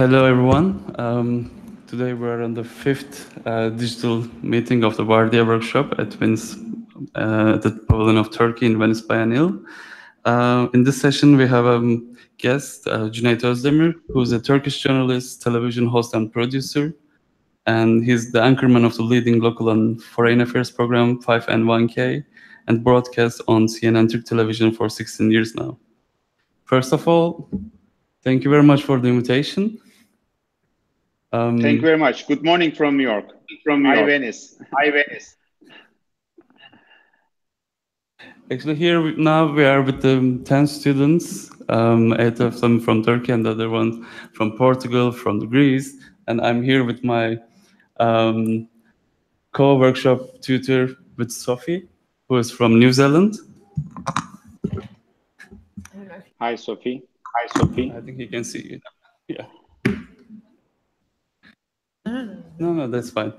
Hello, everyone. Today we're on the fifth digital meeting of the Vardiya workshop at Venice, the Pavilion of Turkey in Venice Biennial. In this session, we have a guest, Cüneyt Özdemir, who's a Turkish journalist, television host, and producer. And he's the anchorman of the leading local and foreign affairs program 5N1K and broadcasts on CNN Türk television for 16 years now. First of all, thank you very much for the invitation. Thank you very much. Good morning from New York. Hi, Venice. Actually, here now we are with the 10 students, 8 of them from Turkey and the other ones from Portugal, from Greece. And I'm here with my co-workshop tutor with Sophie, who is from New Zealand. Hi, Sophie. I think he can see you now. Yeah. No, that's fine.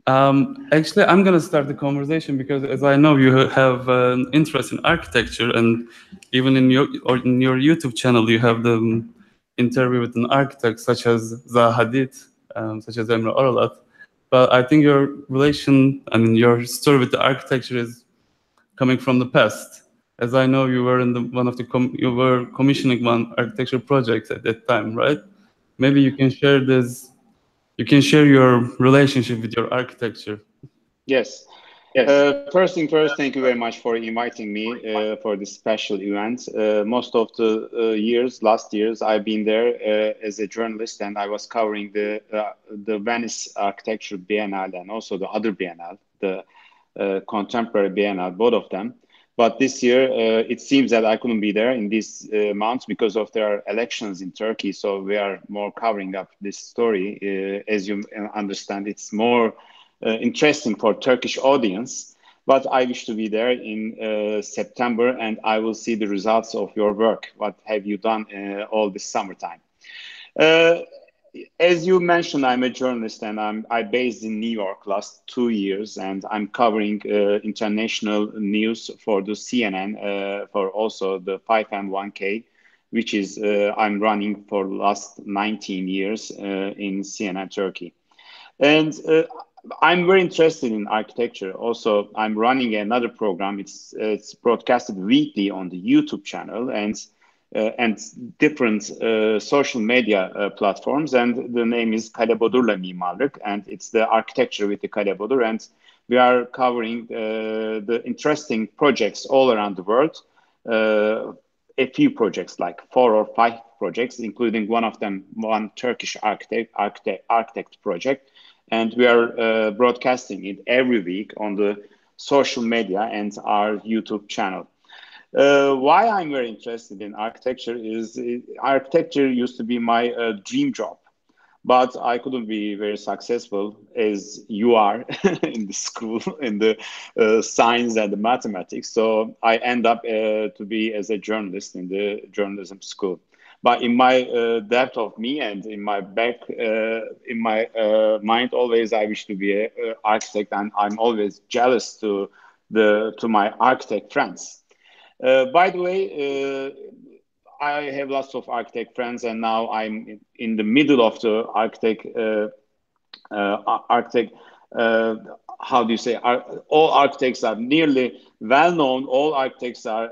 Actually, I'm going to start the conversation because, as I know, you have an interest in architecture, and even in your YouTube channel, you have the interview with an architect such as Zaha Hadid, such as Emre Oralat. But I think your your story with the architecture is coming from the past. As I know, you were in you were commissioning one architecture project at that time, right? Maybe you can share this. You can share your relationship with your architecture. Yes. First thing first, thank you very much for inviting me for this special event. Most of the last years, I've been there as a journalist, and I was covering the Venice Architecture Biennale and also the other Biennale, the Contemporary Biennale, both of them. But this year, it seems that I couldn't be there in these months because of their elections in Turkey. So we are more covering up this story. As you understand, it's more interesting for Turkish audience. But I wish to be there in September, and I will see the results of your work. What have you done all this summertime? As you mentioned, I'm a journalist, and I'm based in New York last 2 years, and I'm covering international news for the CNN, for also the 5N1K, which is I'm running for the last 19 years in CNN Turkey. And I'm very interested in architecture. Also, I'm running another program. It's broadcasted weekly on the YouTube channel, and different social media platforms, and the name is Kalebodur'la Mimarlık, and it's the architecture with the Kalebodur, and we are covering the interesting projects all around the world. A few projects, like 4 or 5 projects, including one Turkish architect project, and we are broadcasting it every week on the social media and our YouTube channel. Why I'm very interested in architecture is architecture used to be my dream job, but I couldn't be very successful as you are in the school, in the science and the mathematics. So I end up to be as a journalist in the journalism school. But in my depth of me and in my mind, always I wish to be an architect, and I'm always jealous to my architect friends. By the way, I have lots of architect friends, and now I'm in the middle of the how do you say? All architects are nearly well known. All architects are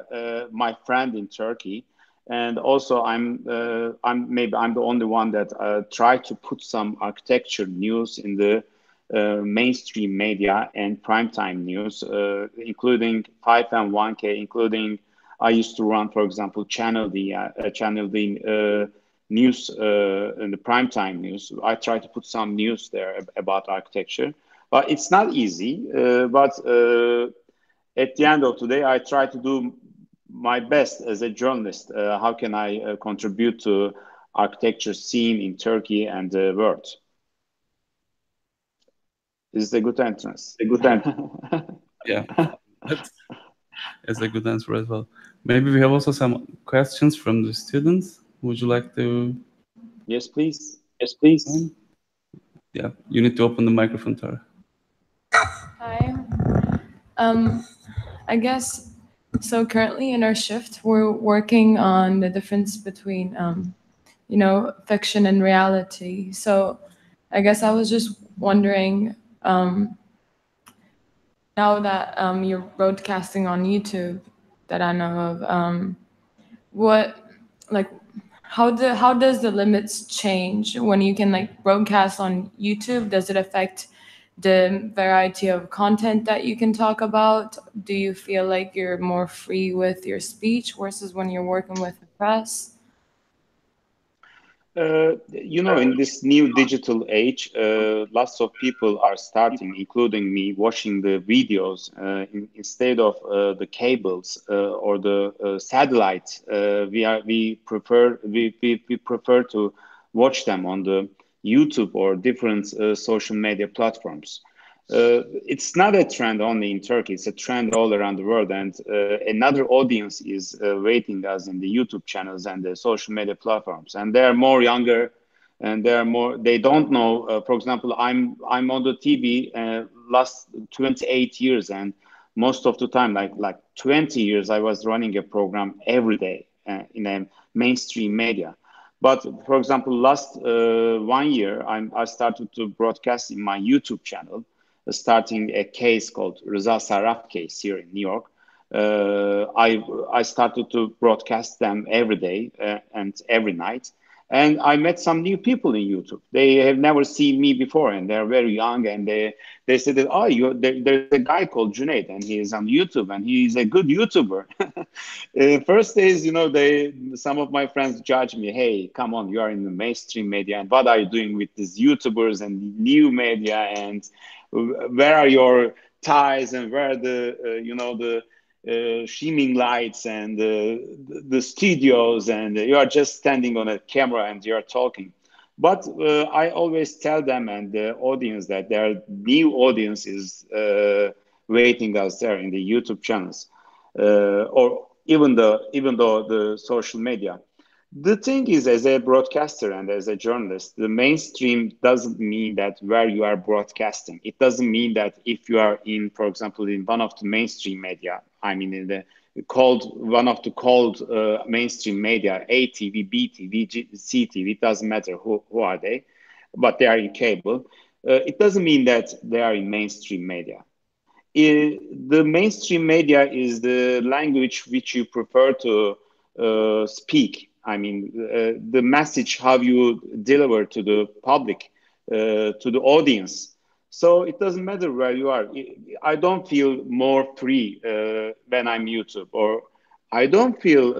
my friend in Turkey, and also I'm the only one that try to put some architecture news in the mainstream media and primetime news, including 5N1K, including I used to run, for example, Channel D news in the primetime news. I try to put some news there about architecture, but it's not easy. But at the end of the day, I try to do my best as a journalist. How can I contribute to architecture scene in Turkey and the world? This is a good entrance. Yeah, it's a good answer as well. Maybe we have also some questions from the students. Would you like to? Yes, please. Yeah, you need to open the microphone, Tara. Hi. I guess, so currently in our shift, we're working on the difference between fiction and reality. So I guess I was just wondering, now that you're broadcasting on YouTube, that I know of, what like how does the limits change when you can like broadcast on YouTube? Does it affect the variety of content that you can talk about? Do you feel like you're more free with your speech versus when you're working with the press? In this new digital age, lots of people are starting, including me, watching the videos instead of the cables or the satellite. We prefer to watch them on the YouTube or different social media platforms. It's not a trend only in Turkey, it's a trend all around the world. And another audience is waiting us in the YouTube channels and the social media platforms. And they're more younger and they don't know. For example, I'm on the TV last 28 years. And most of the time, like 20 years, I was running a program every day in a mainstream media. But for example, last 1 year, I started to broadcast in my YouTube channel, starting a case called Rıza Sarraf case here in New York. I started to broadcast them every day and every night. And I met some new people in YouTube. They have never seen me before, and they're very young. And they said that, there's a guy called Cüneyt, and he is on YouTube, and he's a good YouTuber. First days, some of my friends judge me. Hey, come on, you are in the mainstream media, and what are you doing with these YouTubers and new media? And where are your ties, and where are the shimming lights and the studios, and you are just standing on a camera and you are talking. But I always tell them and the audience that their new audience is waiting us there in the YouTube channels, or even though the social media. The thing is, as a broadcaster and as a journalist, the mainstream doesn't mean that where you are broadcasting. It doesn't mean that if you are in, for example, in one of the mainstream media, I mean, in the one of the called mainstream media, ATV, BTV, CTV, it doesn't matter who are they, but they are in cable. It doesn't mean that they are in mainstream media. The mainstream media is the language which you prefer to speak. I mean, the message how you deliver to the public, to the audience. So it doesn't matter where you are. I don't feel more free when I'm YouTube, or I don't feel,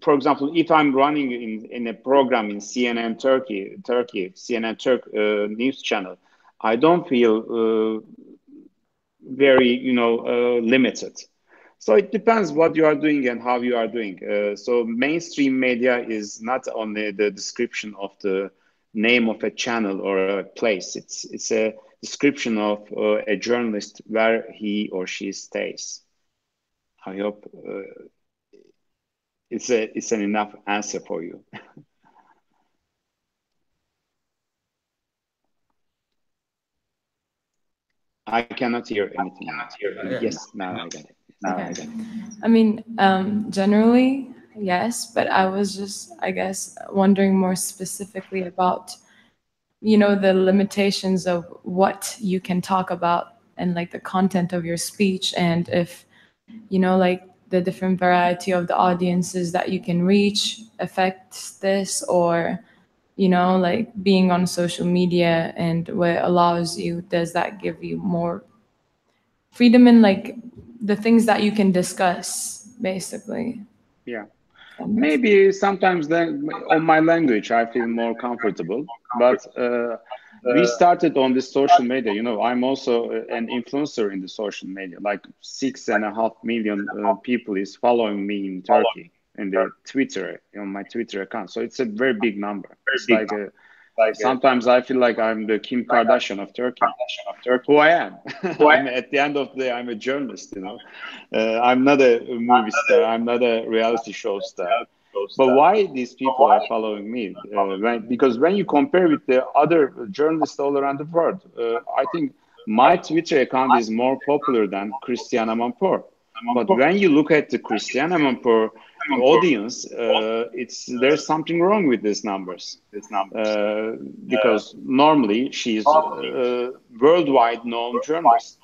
for example, if I'm running in a program in CNN Turkey, CNN Turk news channel, I don't feel very, limited. So it depends what you are doing and how you are doing. So mainstream media is not only the description of the name of a channel or a place. It's a description of a journalist where he or she stays. I hope it's an enough answer for you. I cannot hear anything. Yes, now I get it. Okay. I mean, generally, yes, but I was just, I guess, wondering more specifically about, the limitations of what you can talk about and like the content of your speech, and if, like the different variety of the audiences that you can reach affects this, or, like being on social media and what it allows you, does that give you more freedom in like the things that you can discuss, basically? Yeah. Maybe sometimes then on my language, I feel more comfortable, but we started on this social media. I'm also an influencer in the social media, like 6.5 million people is following me in Turkey in the Twitter, on my Twitter account. So it's a very big number. It's like sometimes I feel like I'm the Kim Kardashian of Turkey. Who I am. At the end of the day, I'm a journalist, I'm not a movie star. I'm not a reality show star. But why these people are following me? Because when you compare with the other journalists all around the world, I think my Twitter account is more popular than Christiane Amanpour. But when you look at the Christiane Amanpour audience, there's something wrong with these numbers. Because normally she's worldwide known journalist.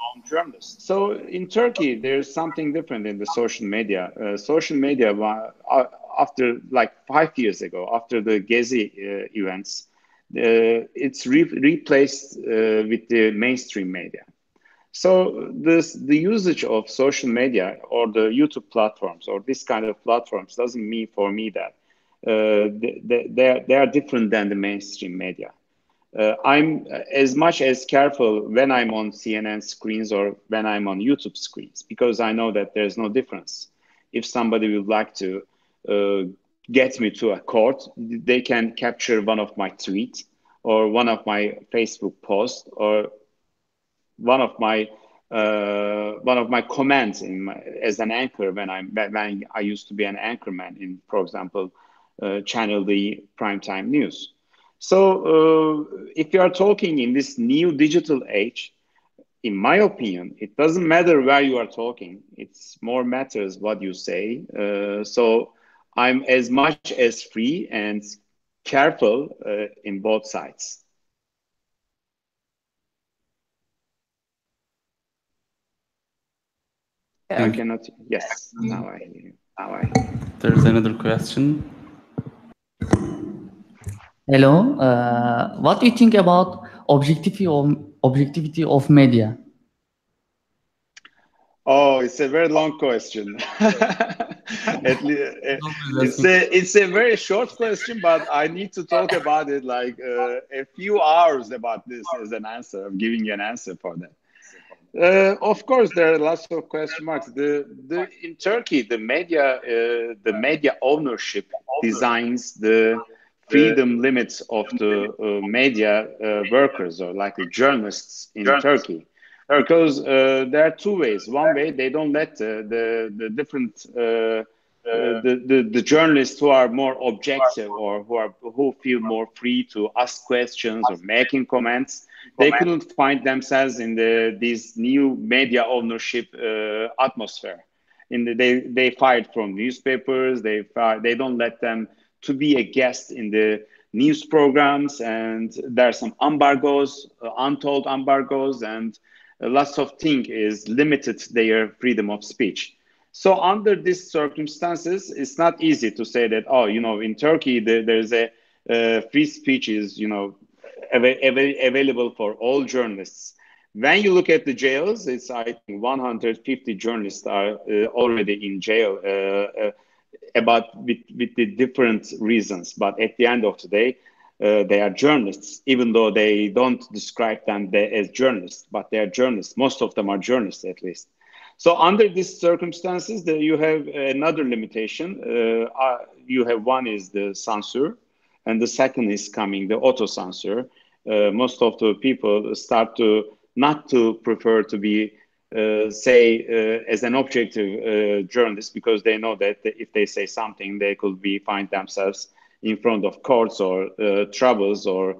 So in Turkey, there's something different in the social media. Social media, after like 5 years ago, after the Gezi events, it's replaced with the mainstream media. So the usage of social media or the YouTube platforms or this kind of platforms doesn't mean for me that they are different than the mainstream media. I'm as much as careful when I'm on CNN screens or when I'm on YouTube screens, because I know that there's no difference. If somebody would like to get me to a court, they can capture one of my tweets or one of my Facebook posts or one of my comments as an anchor when I used to be an anchorman in, for example, Channel D primetime news. So if you are talking in this new digital age, in my opinion, it doesn't matter where you are talking. It's more matters what you say. So I'm as much as free and careful in both sides. I cannot. Yes, now I hear you. There's another question. Hello. What do you think about objectivity of media? Oh, it's a very long question. It's a very short question, but I need to talk about it like a few hours about this as an answer. I'm giving you an answer for that. Of course, there are lots of question marks. In Turkey, the media ownership designs the freedom limits of the media workers or like the journalists in Turkey, because there are two ways. One way, they don't let the different the journalists who are more objective or who feel more free to ask questions or making comments. They couldn't find themselves in this new media ownership atmosphere. They fired from newspapers. They don't let them to be a guest in the news programs, and there are some embargoes, untold embargoes, and lots of things is limited their freedom of speech. So under these circumstances, it's not easy to say that, oh, in Turkey there's a free speech is available for all journalists. When you look at the jails, it's I think 150 journalists are already in jail with the different reasons. But at the end of the day, they are journalists, even though they don't describe them as journalists, but they are journalists. Most of them are journalists, at least. So under these circumstances, you have another limitation. You have one is the censor, and the second is coming the auto-censor. Most of the people start to not to prefer to be, as an objective journalist, because they know that if they say something, they could find themselves in front of courts or troubles or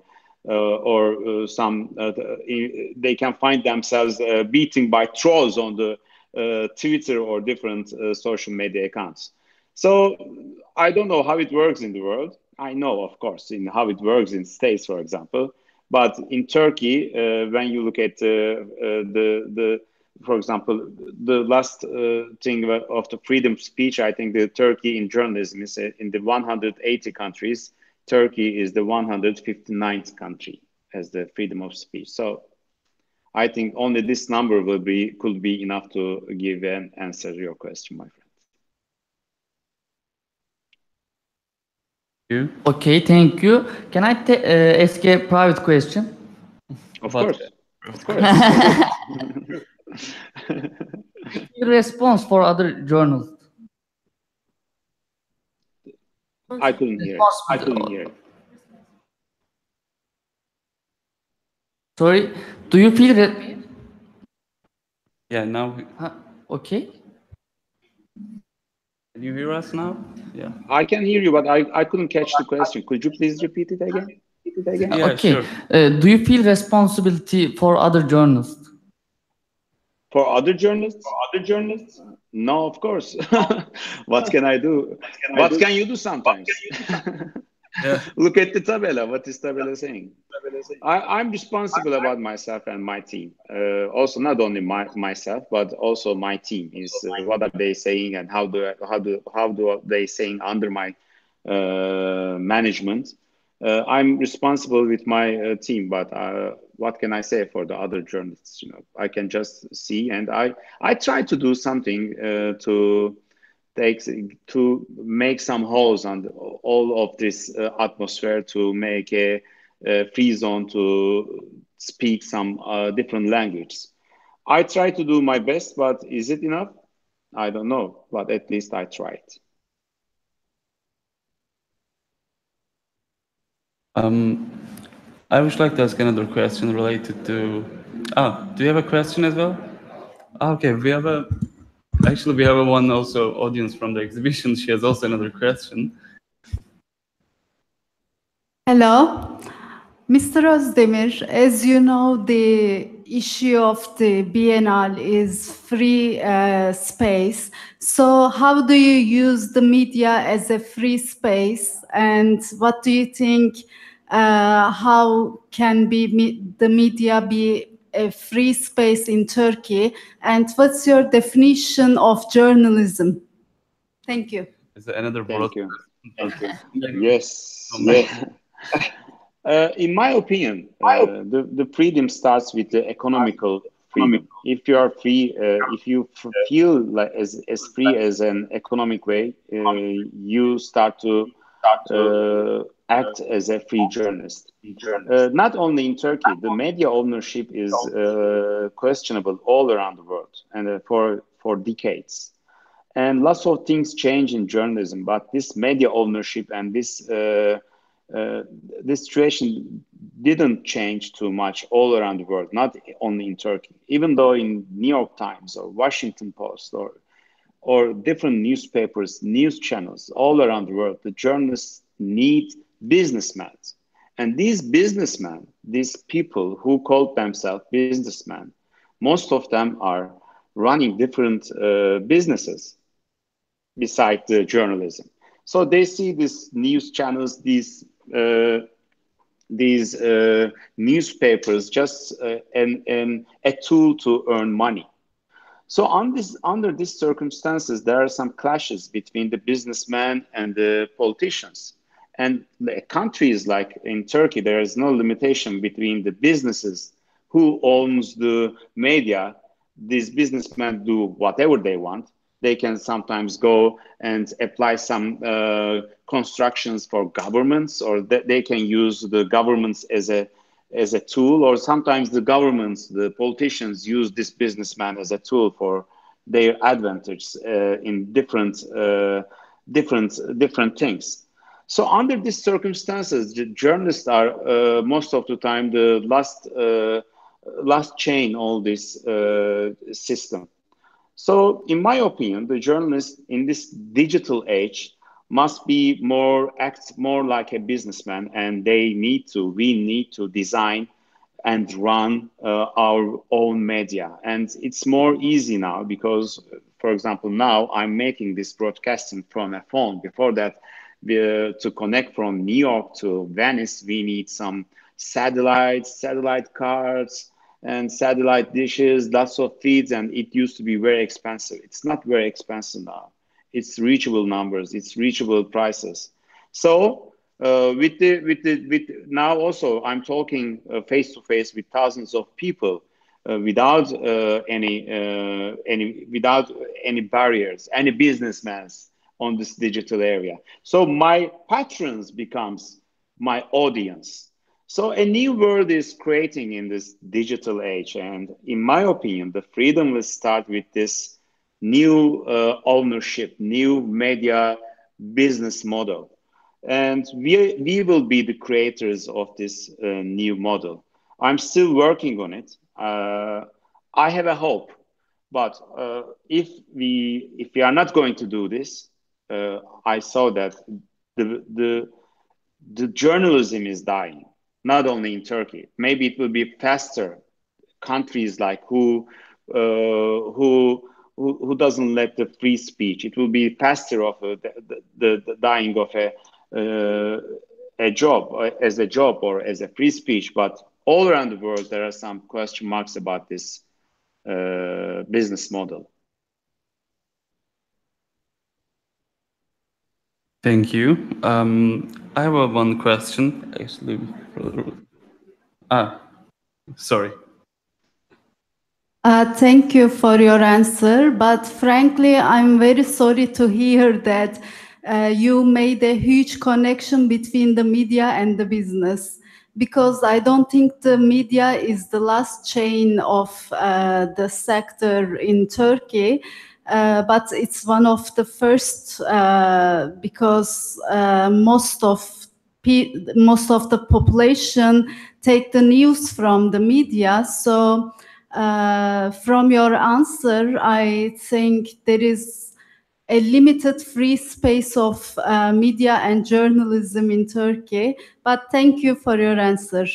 they can find themselves beaten by trolls on the Twitter or different social media accounts. So I don't know how it works in the world. I know, of course, in how it works in States, for example. But in Turkey, when you look at for example, the last thing of the freedom of speech, I think the Turkey in journalism is in the 180 countries. Turkey is the 159th country as the freedom of speech. So I think only this number could be enough to give an answer to your question, my friend. Okay, thank you. Can I ask a private question? Of course. Your response for other journalists? I couldn't hear it. Sorry, do you feel that? Yeah, now. Okay. Can you hear us now? Yeah. I can hear you, but I couldn't catch the question. Could you please repeat it again? Yeah, okay. Sure. Do you feel responsibility for other journalists? For other journalists? No, of course. What can I do? What can you do sometimes? Yeah. Look at the tabela. What is tabela saying? I'm responsible about myself and my team. Also, not only myself, but also my team is what are they saying and how do they saying under my management. I'm responsible with my team, but what can I say for the other journalists? I can just see, and I try to do something takes to make some holes on all of this atmosphere to make a free zone to speak some different languages. I try to do my best, but is it enough? I don't know, but at least I tried. I would like to ask another question related to. Do you have a question as well? Okay, we have a one also audience from the exhibition. She has also another question. Hello, Mr. Özdemir. As you know, the issue of the Biennale is free space. So how do you use the media as a free space? And what do you think, how can the media be a free space in Turkey? And what's your definition of journalism? Thank you. Is there another broad Thank you. question? Yes. In my opinion, the freedom starts with the economical freedom. If you are free, if you feel like as free as an economic way, you start to act as a free journalist. Not only in Turkey, the media ownership is questionable all around the world and for decades. And lots of things change in journalism, but this media ownership and this situation didn't change too much all around the world, not only in Turkey. Even though in New York Times or Washington Post or different newspapers, news channels all around the world, the journalists need businessmen. And these businessmen, these people who call themselves businessmen, most of them are running different businesses beside the journalism. So they see these news channels, these newspapers just a tool to earn money. So under these circumstances, there are some clashes between the businessmen and the politicians. And countries like in Turkey, there is no limitation between the businesses who owns the media. These businessmen do whatever they want. They can sometimes go and apply some constructions for governments, or they can use the governments as a tool, or sometimes the governments, the politicians use this businessman as a tool for their advantage in different things. So under these circumstances, the journalists are most of the time the last chain all this system. So, in my opinion, the journalist in this digital age must act more like a businessman, and we need to design and run our own media. And it's more easy now because, for example, now I'm making this broadcasting from a phone. Before that, to connect from New York to Venice, we need some satellite cards, and satellite dishes, lots of feeds, and it used to be very expensive. It's not very expensive now. It's reachable numbers, it's reachable prices. So with now also I'm talking face to face with thousands of people without any barriers, any businessmen on this digital area. So my patrons becomes my audience. So a new world is creating in this digital age. And in my opinion, the freedom will start with this new ownership, new media business model. And we will be the creators of this new model. I'm still working on it. I have a hope, but if we are not going to do this, I saw that the journalism is dying. Not only in Turkey, maybe it will be faster. Countries like who who doesn't let the free speech. It will be faster of the dying of a job as a job or as a free speech. But all around the world, there are some question marks about this business model. Thank you. I have one question, actually. Sorry. Thank you for your answer, but frankly, I'm very sorry to hear that you made a huge connection between the media and the business, because I don't think the media is the last chain of the sector in Turkey, but it's one of the first because most of the population take the news from the media. So from your answer, I think there is a limited free space of media and journalism in Turkey. But thank you for your answer.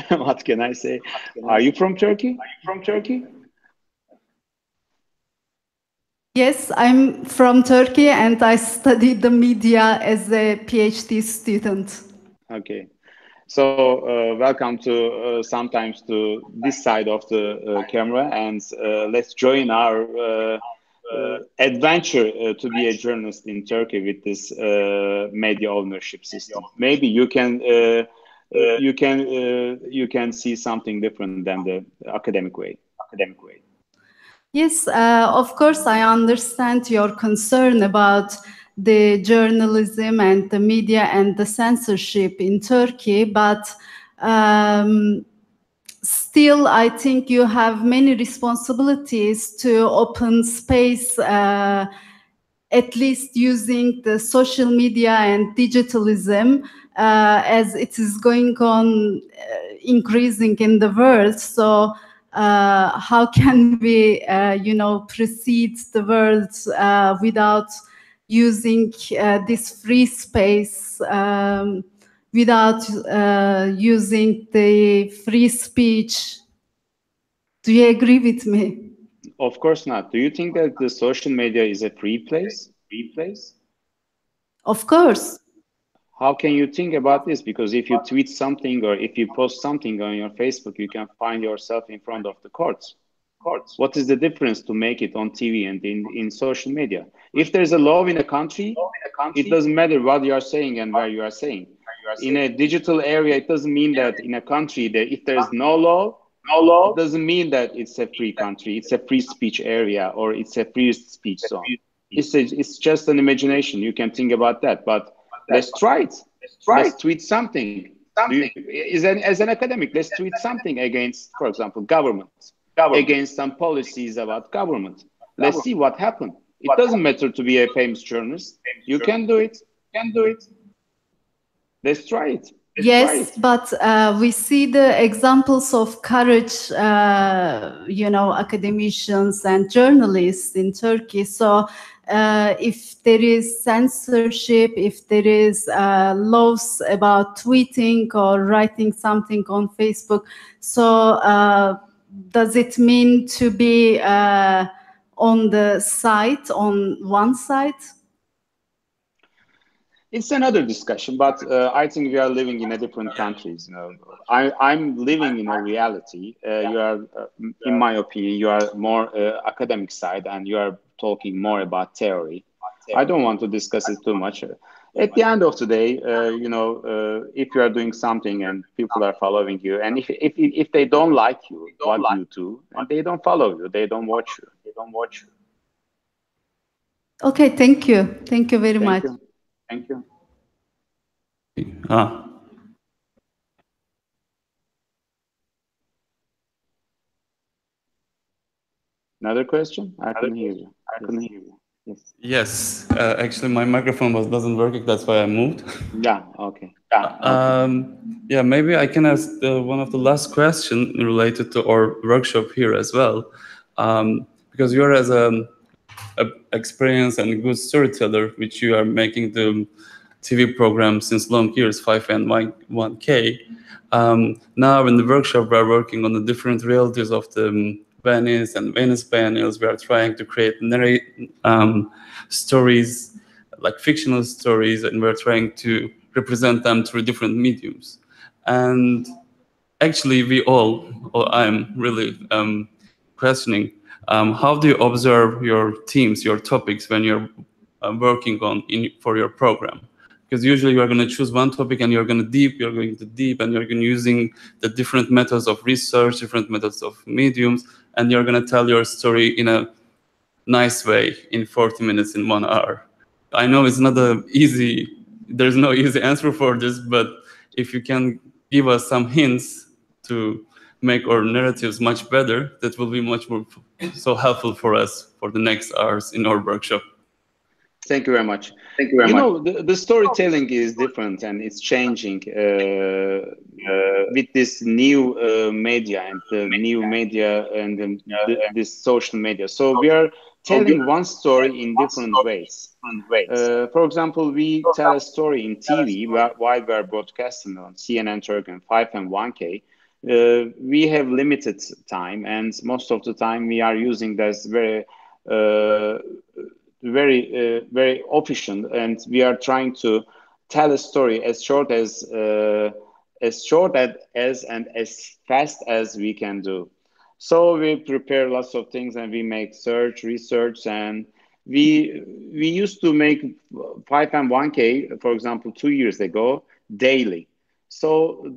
What can I say? Are you from Turkey? Yes, I'm from Turkey and I studied the media as a PhD student. Okay. So welcome to sometimes to this side of the camera, and let's join our adventure to be a journalist in Turkey with this media ownership system. Maybe you can see something different than the academic way. Yes, of course, I understand your concern about the journalism and the media and the censorship in Turkey, but still, I think you have many responsibilities to open space, at least using the social media and digitalism, as it is going on increasing in the world. So how can we, precede the world without using this free space, without using the free speech? Do you agree with me? Of course not. Do you think that the social media is a free place? Of course. How can you think about this? Because if you tweet something or if you post something on your Facebook, you can find yourself in front of the courts. What is the difference to make it on TV and in social media? If there's a law in a country, it doesn't matter what you are saying and where you are saying. In a digital area, it doesn't mean that in a country that if there's no law, it doesn't mean that it's a free country. It's a free speech area or it's a free speech zone. It's just an imagination. You can think about that, but let's try it. Let's tweet something. As an academic, let's tweet something against, for example, government, against some policies about government. Let's see what happens. It doesn't matter to be a famous journalist. You can do it. Let's try it. Yes, but we see the examples of courage, academicians and journalists in Turkey. So if there is censorship, if there is laws about tweeting or writing something on Facebook, so does it mean to be on the side, on one side? It's another discussion, but I think we are living in a different countries. I'm living in a reality. You are, in my opinion, you are more academic side, and you are talking more about theory. I don't want to discuss it too much. At the end of the day, if you are doing something and people are following you, and if they don't like you, what you do, and they don't follow you, they don't watch you. Okay, thank you. Thank you very much. Thank you. Another question? I couldn't hear you. Yes. Actually, my microphone doesn't work. That's why I moved. Yeah. Okay. Yeah. Maybe I can ask one of the last question related to our workshop here as well, because you're as a experienced and good storyteller, which you are making the TV program since long years, 5 and 1K. Now in the workshop, we're working on the different realities of the Venice and Venice biennials. We are trying to create stories, like fictional stories, and we're trying to represent them through different mediums. And actually, I'm really questioning, how do you observe your themes, your topics when you're working for your program? Because usually you're going to choose one topic and you're going to deep, and you're going to using the different methods of research, different methods of mediums, and you're going to tell your story in a nice way in 40 minutes, in 1 hour. I know it's not there's no easy answer for this, but if you can give us some hints to make our narratives much better, that will be much more so helpful for us for the next hours in our workshop. Thank you very much. You know, the storytelling is different and it's changing with this new media and the new media and this social media. So we are telling one story in different ways. For example, we tell a story in TV while we are broadcasting on CNN Turk and 5 and 1K. We have limited time, and most of the time we are using this very efficient, and we are trying to tell a story as short and as fast as we can do. So we prepare lots of things and we make research, and we used to make 5 and 1K, for example, 2 years ago, daily. So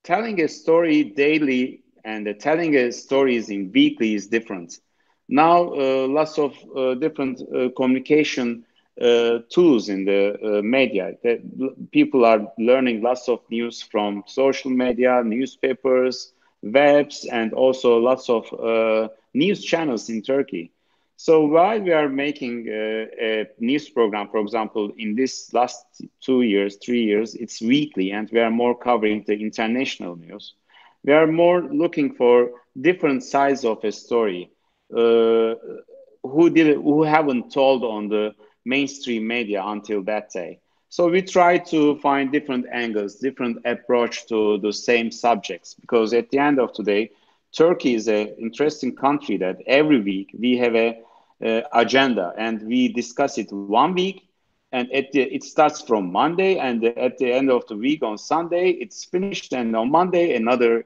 telling a story daily and telling a stories in weekly is different. Now, lots of different communication tools in the media. People are learning lots of news from social media, newspapers, webs, and also lots of news channels in Turkey. So while we are making a news program, for example, in this last 2 years, 3 years, it's weekly, and we are more covering the international news. We are more looking for different sides of a story. Who haven't told on the mainstream media until that day. So we try to find different angles, different approach to the same subjects, because at the end of the day, Turkey is an interesting country that every week we have a agenda and we discuss it 1 week, and it starts from Monday, and at the end of the week on Sunday it's finished, and on Monday another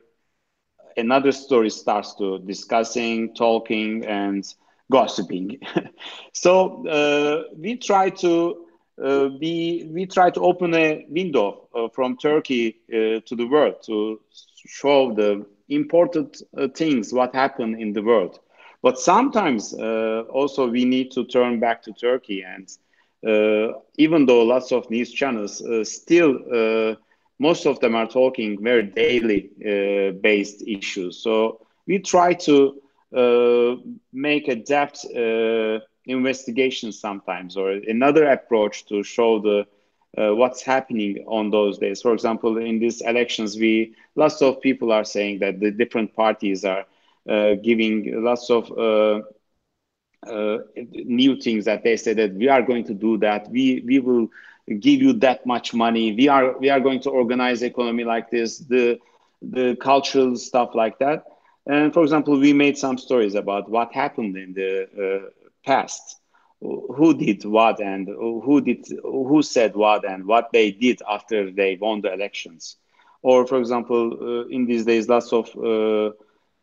story starts to discussing, talking, and gossiping. So we try to open a window from Turkey to the world to show the important things what happen in the world. But sometimes also we need to turn back to Turkey, and even though lots of news channels still most of them are talking very daily based issues. So we try to make a depth investigation sometimes, or another approach to show the what's happening on those days. For example, in these elections, lots of people are saying that the different parties are giving lots of new things, that they say that we are going to do that, we will give you that much money, we are going to organize economy like this, the cultural stuff like that. And for example, we made some stories about what happened in the past, who did what, and who said what, and what they did after they won the elections. Or for example, in these days, lots of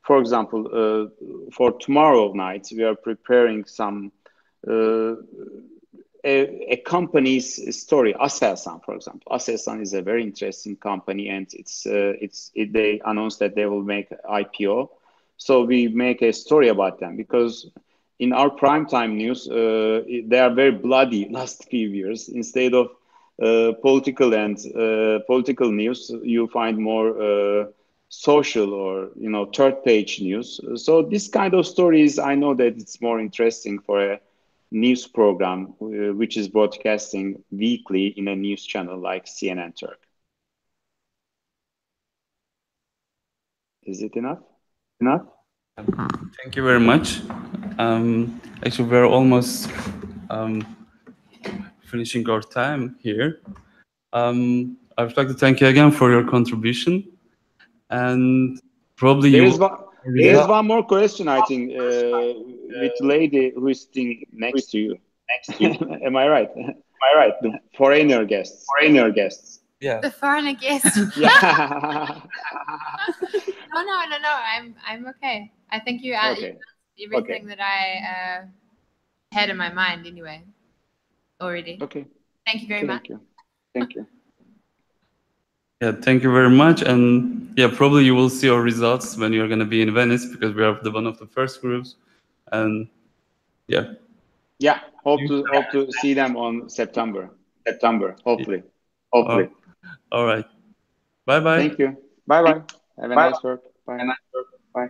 for example, for tomorrow night, we are preparing some a company's story. Aselsan, for example. Aselsan is a very interesting company, and they announced that they will make IPO. So we make a story about them, because in our primetime news, they are very bloody last few years. Instead of political news, you find more social or third page news. So this kind of stories, I know that it's more interesting for a news program which is broadcasting weekly in a news channel like CNN Turk. Is it enough? Thank you very much. Actually, we're almost finishing our time here. I would like to thank you again for your contribution, and probably There you is one more question, I think, with the lady who is sitting next to you. Am I right? The foreigner guests. Yeah. The foreigner guest. Yeah. No. I'm okay. I think you Okay. everything that I had in my mind anyway. Already. Okay. Thank you very much. Thank you. Yeah, thank you very much. And yeah, probably you will see our results when you're going to be in Venice, because we are one of the first groups. And yeah. Yeah, hope to see them on September. Hopefully. All right. Bye-bye. Thank you. Bye. Have a nice work. Bye.